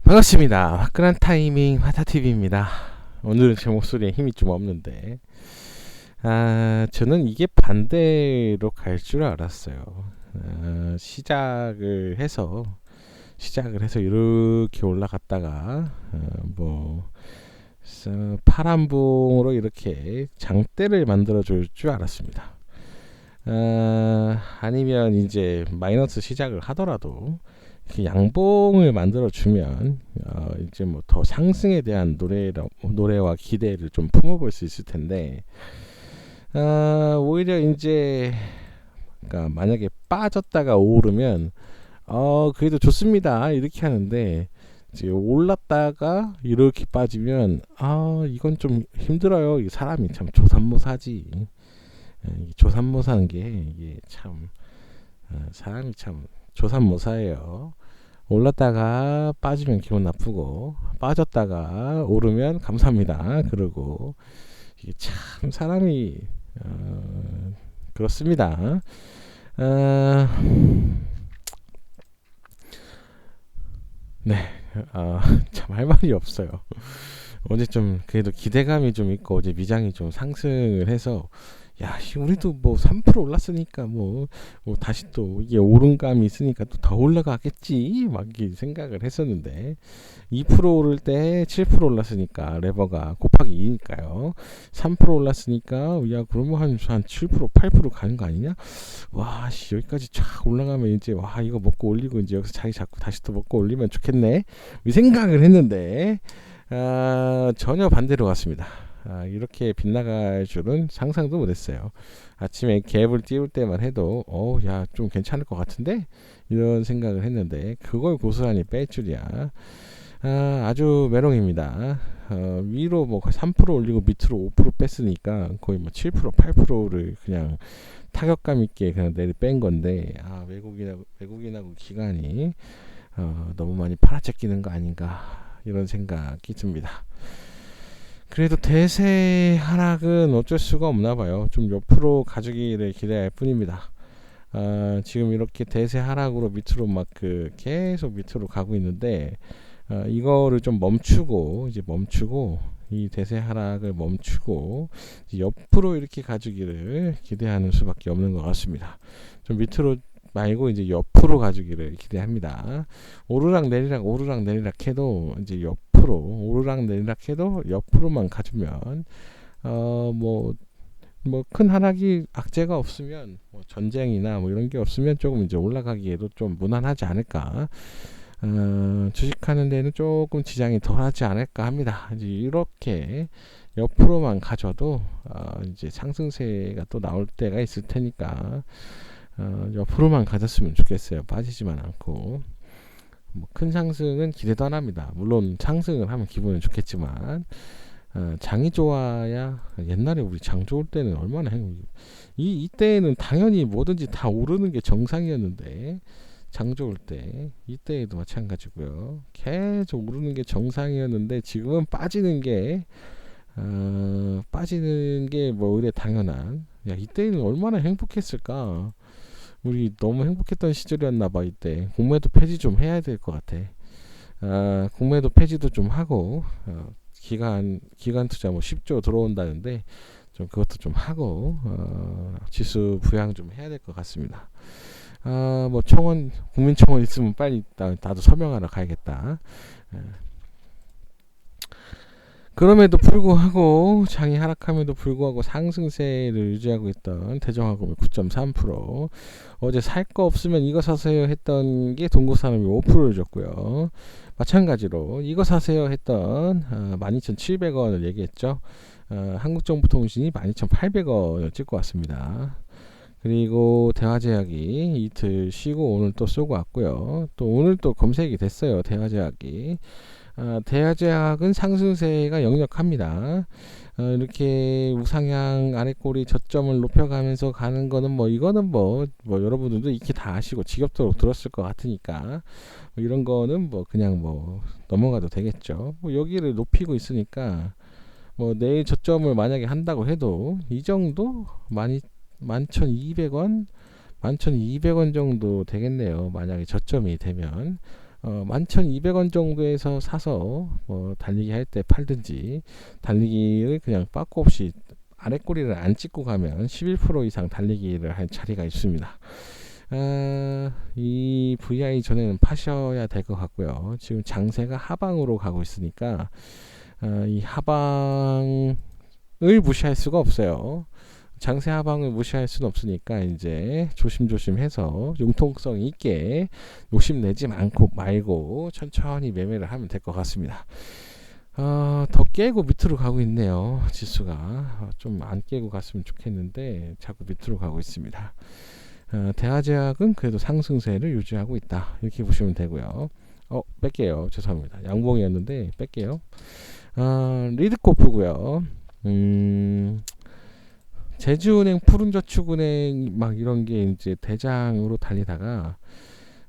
반갑습니다. 화끈한 타이밍 화타TV입니다. 오늘은 제 목소리에 힘이 좀 없는데, 저는 이게 반대로 갈 줄 알았어요. 시작을 해서 이렇게 올라갔다가, 파란봉으로 이렇게 장대를 만들어 줄 줄 알았습니다. 아니면 이제 마이너스 시작을 하더라도 이렇게 양봉을 만들어 주면 이제 뭐 더 상승에 대한 노래와 기대를 좀 품어볼 수 있을 텐데, 오히려 이제 그러니까 만약에 빠졌다가 오르면 그래도 좋습니다 이렇게 하는데, 이제 올랐다가 이렇게 빠지면 이건 좀 힘들어요. 이 사람이 참 조삼모사지. 조삼모사는 게 이게 참 사람이 참 조삼모사예요. 올랐다가 빠지면 기분 나쁘고, 빠졌다가 오르면 감사합니다 그러고, 이게 참 사람이 그렇습니다. 어, 네, 참 할 말이 없어요. 어제 좀 그래도 기대감이 좀 있고, 어제 미장이 좀 상승을 해서, 야, 우리도 뭐 3% 올랐으니까 뭐 다시 또 이게 오름감이 있으니까 또 더 올라가겠지 막 이렇게 생각을 했었는데, 2% 오를 때 7% 올랐으니까 레버가 곱하기 2니까요. 3% 올랐으니까 야 그러면 한 7% 8% 가는 거 아니냐? 와, 여기까지 쫙 올라가면 이제 와 이거 먹고 올리고 이제 여기서 자리 잡고 다시 또 먹고 올리면 좋겠네 이 생각을 했는데, 전혀 반대로 왔습니다. 이렇게 빗나갈 줄은 상상도 못했어요. 아침에 갭을 띄울 때만 해도 야 좀 괜찮을 것 같은데 이런 생각을 했는데, 그걸 고스란히 뺄 줄이야. 아주 메롱입니다. 위로 뭐 3% 올리고 밑으로 5% 뺐으니까 거의 뭐 7% 8%를 그냥 타격감 있게 그냥 내리 뺀 건데, 외국인하고 기관이 너무 많이 팔아채기는 거 아닌가 이런 생각이 듭니다. 그래도 대세 하락은 어쩔 수가 없나 봐요. 좀 옆으로 가주기를 기대할 뿐입니다. 지금 이렇게 대세 하락으로 밑으로 막 계속 밑으로 가고 있는데, 이거를 좀 멈추고 이 대세 하락을 멈추고 이제 옆으로 이렇게 가주기를 기대하는 수밖에 없는 것 같습니다. 좀 밑으로 말고 이제 옆으로 가주기를 기대합니다. 오르락 내리락 해도 이제 옆으로 오르락 내리락 해도 옆으로만 가주면 뭐 큰 하락이 악재가 없으면, 뭐 전쟁이나 뭐 이런 게 없으면 조금 이제 올라가기에도 좀 무난하지 않을까. 주식하는 데는 조금 지장이 덜하지 않을까 합니다. 이제 이렇게 옆으로만 가져도 이제 상승세가 또 나올 때가 있을 테니까 옆으로만 가졌으면 좋겠어요. 빠지지만 않고. 뭐 큰 상승은 기대도 안 합니다. 물론 상승을 하면 기분은 좋겠지만, 장이 좋아야. 옛날에 우리 장 좋을 때는 얼마나 이때에는 당연히 뭐든지 다 오르는 게 정상이었는데, 장 좋을 때 이때에도 마찬가지고요. 계속 오르는 게 정상이었는데 지금은 빠지는 게 뭐 의뢰 당연한. 야, 이때는 얼마나 행복했을까. 우리 너무 행복했던 시절이었나 봐. 이때 공매도 폐지 좀 해야 될 것 같아. 공매도 폐지도 좀 하고, 기간 투자 뭐 10조 들어온다는데 좀 그것도 좀 하고, 지수 부양 좀 해야 될 것 같습니다. 뭐 국민청원 있으면 빨리 나도 서명하러 가야겠다. 그럼에도 불구하고, 장이 하락함에도 불구하고 상승세를 유지하고 있던 대정화금이 9.3%. 어제 살 거 없으면 이거 사세요 했던 게 동국산업이 5%를 줬고요. 마찬가지로 이거 사세요 했던 12,700원을 얘기했죠. 한국정보통신이 12,800원을 찍고 왔습니다. 그리고 대화제약이 이틀 쉬고 오늘 또 쏘고 왔고요. 또 오늘 또 검색이 됐어요. 대화제약이. 대화제약은 상승세가 역력합니다. 이렇게 우상향 아랫꼬리 저점을 높여가면서 가는 거는 이거는 여러분들도 익히 다 아시고 지겹도록 들었을 것 같으니까 이런 거는 그냥 넘어가도 되겠죠. 여기를 높이고 있으니까 내일 저점을 만약에 한다고 해도 이 정도 11,200원 정도 되겠네요. 만약에 저점이 되면 11,200원 정도에서 사서 달리기 할 때 팔든지, 달리기를 그냥 빠꾸 없이 아래 꼬리를 안 찍고 가면 11% 이상 달리기를 할 자리가 있습니다. 이 VI 전에는 파셔야 될 것 같고요. 지금 장세가 하방으로 가고 있으니까 이 하방을 무시할 수가 없어요. 장세 하방을 무시할 수는 없으니까 이제 조심조심해서 융통성 있게 욕심내지 말고 천천히 매매를 하면 될 것 같습니다. 더 깨고 밑으로 가고 있네요. 지수가 좀 안 깨고 갔으면 좋겠는데 자꾸 밑으로 가고 있습니다. 대하제약은 그래도 상승세를 유지하고 있다, 이렇게 보시면 되고요. 뺄게요. 죄송합니다. 양봉이었는데 뺄게요. 리드코프고요. 제주은행, 푸른저축은행 막 이런 게 이제 대장으로 달리다가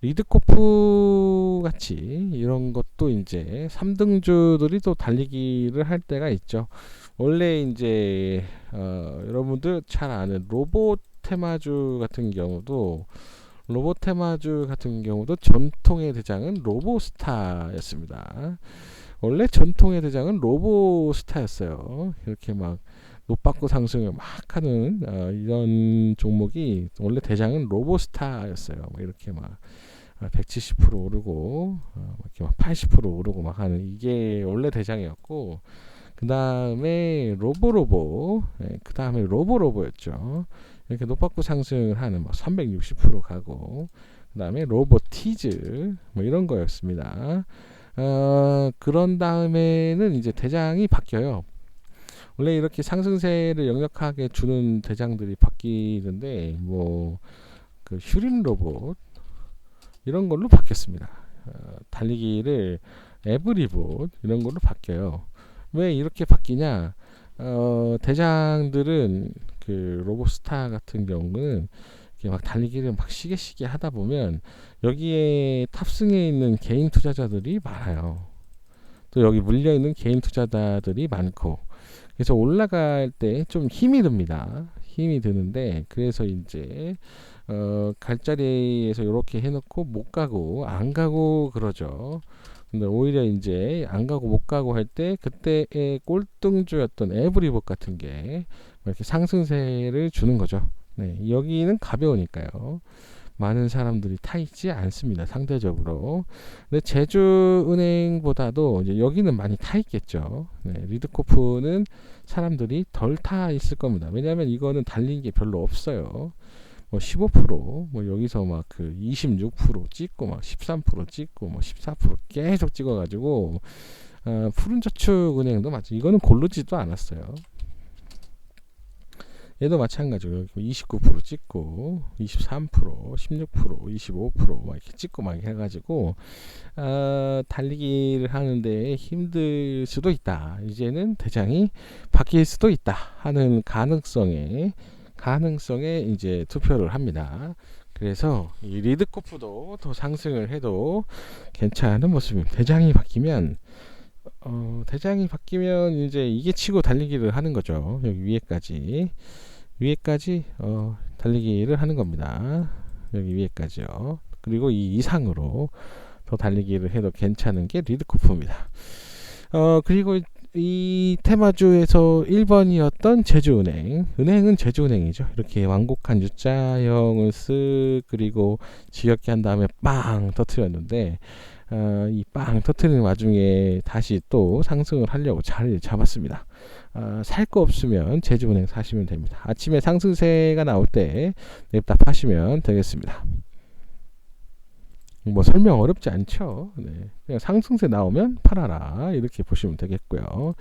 리드코프 같이 이런 것도 이제 3등주들이 또 달리기를 할 때가 있죠. 원래 이제 여러분들 잘 아는 로보테마주 같은 경우도 전통의 대장은 로보스타였습니다. 원래 전통의 대장은 로보스타였어요. 이렇게 막 노빠꾸 상승을 막 하는 이런 종목이 원래 대장은 로보스타였어요. 이렇게 막 170% 오르고 이렇게 막 80% 오르고 막 하는, 이게 원래 대장이었고, 그 다음에 그 다음에 로보였죠. 이렇게 노빠꾸 상승을 하는 막 360% 가고, 그 다음에 로보티즈 이런 거였습니다. 그런 다음에는 이제 대장이 바뀌어요. 원래 이렇게 상승세를 역력하게 주는 대장들이 바뀌는데 그 휴림 로봇 이런 걸로 바뀌었습니다. 달리기를 에브리봇 이런 걸로 바뀌어요. 왜 이렇게 바뀌냐? 대장들은 그 로보스타 같은 경우는 막 달리기를 막 시게 하다 보면 여기에 탑승해 있는 개인 투자자들이 많아요. 또 여기 물려 있는 개인 투자자들이 많고, 그래서 올라갈 때 좀 힘이 듭니다. 힘이 드는데, 그래서 이제 갈 자리에서 이렇게 해놓고 못 가고 안 가고 그러죠. 근데 오히려 이제 안 가고 못 가고 할 때 그때의 꼴등주였던 에브리봇 같은 게 이렇게 상승세를 주는 거죠. 네, 여기는 가벼우니까요. 많은 사람들이 타 있지 않습니다, 상대적으로. 근데 제주은행보다도 이제 여기는 많이 타 있겠죠. 네, 리드코프는 사람들이 덜 타 있을 겁니다. 왜냐하면 이거는 달린 게 별로 없어요. 15% 여기서 막 그 26% 찍고 막 13% 찍고 14% 계속 찍어가지고 푸른저축은행도 마찬가지. 이거는 고르지도 않았어요. 얘도 마찬가지로 29% 찍고 23%, 16%, 25% 막 이렇게 찍고 막 가지고 달리기를 하는데 힘들 수도 있다. 이제는 대장이 바뀔 수도 있다 하는 가능성에 이제 투표를 합니다. 그래서 이 리드코프도 더 상승을 해도 괜찮은 모습입니다. 대장이 바뀌면 이제 이게 치고 달리기를 하는 거죠. 여기 위에까지 달리기를 하는 겁니다. 여기 위에까지요. 그리고 이 이상으로 더 달리기를 해도 괜찮은 게 리드코프입니다. 그리고 이 테마주에서 1번이었던 은행은 제주은행이죠. 이렇게 완곡한 U자형을 그리고 지겹게 한 다음에 빵 터트렸는데, 이 빵 터트리는 와중에 다시 또 상승을 하려고 자리를 잡았습니다. 살 거 없으면 제주은행 사시면 됩니다. 아침에 상승세가 나올 때 냅다 파시면 되겠습니다. 설명 어렵지 않죠. 네. 그냥 상승세 나오면 팔아라, 이렇게 보시면 되겠고요.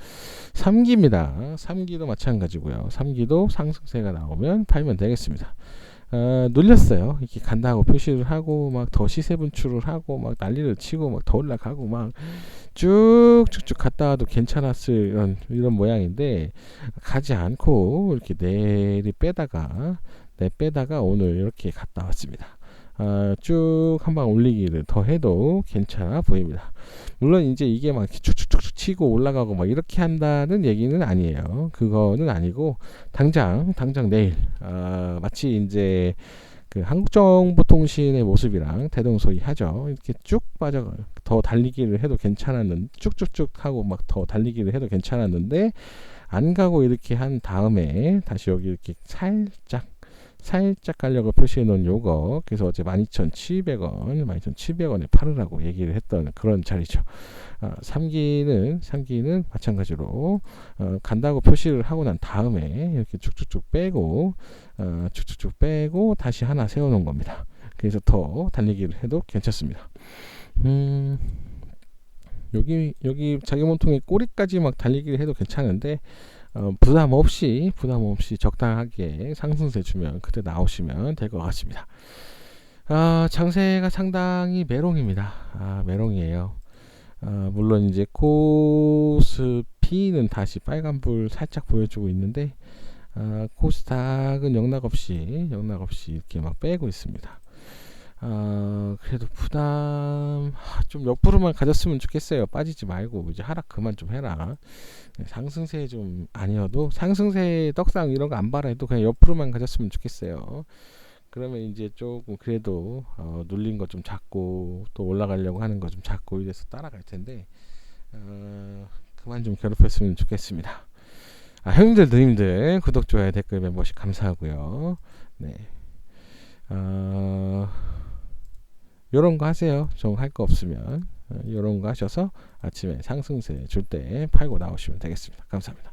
3기입니다. 3기도 마찬가지고요. 3기도 상승세가 나오면 팔면 되겠습니다. 눌렸어요. 이렇게 간다고 표시를 하고 막 더 시세 분출을 하고 막 난리를 치고 막 더 올라가고 막 쭉쭉쭉 갔다 와도 괜찮았을 이런 모양인데, 가지 않고 이렇게 내빼다가 오늘 이렇게 갔다 왔습니다. 쭉 한방 올리기를 더 해도 괜찮아 보입니다. 물론 이제 이게 막 쭉쭉쭉 치고 올라가고 막 이렇게 한다는 얘기는 아니에요. 그거는 아니고 당장 내일 마치 이제 그 한국정보통신의 모습이랑 대동소이하죠. 이렇게 쭉 빠져 더 달리기를 해도 괜찮았는데 쭉쭉쭉 하고 막 더 달리기를 해도 괜찮았는데 안 가고 이렇게 한 다음에 다시 여기 이렇게 살짝 가려고 표시해 놓은 요거, 그래서 어제 12,700원에 팔으라고 얘기를 했던 그런 자리죠. 3기는 마찬가지로 간다고 표시를 하고 난 다음에 이렇게 쭉쭉쭉 빼고 다시 하나 세워 놓은 겁니다. 그래서 더 달리기를 해도 괜찮습니다. 여기 자기 몸통에 꼬리까지 막 달리기를 해도 괜찮은데 부담 없이 적당하게 상승세 주면 그때 나오시면 될 것 같습니다. 장세가 상당히 메롱입니다. 메롱이에요. 물론 이제 코스피는 다시 빨간불 살짝 보여주고 있는데 코스닥은 영락 없이 이렇게 막 빼고 있습니다. 그래도 부담 좀 옆으로만 가졌으면 좋겠어요. 빠지지 말고 이제 하락 그만 좀 해라. 상승세 좀 아니어도 상승세 떡상 이런 거 안 바라해도 그냥 옆으로만 가졌으면 좋겠어요. 그러면 이제 조금 그래도 눌린 거 좀 잡고 또 올라가려고 하는 거 좀 잡고 이래서 따라갈 텐데 그만 좀 괴롭혔으면 좋겠습니다. 형님들 누님들 구독 좋아요 댓글 멤버십 감사하고요. 네. 요런 거 하세요. 좀 할 거 없으면 요런 거 하셔서 아침에 상승세 줄 때 팔고 나오시면 되겠습니다. 감사합니다.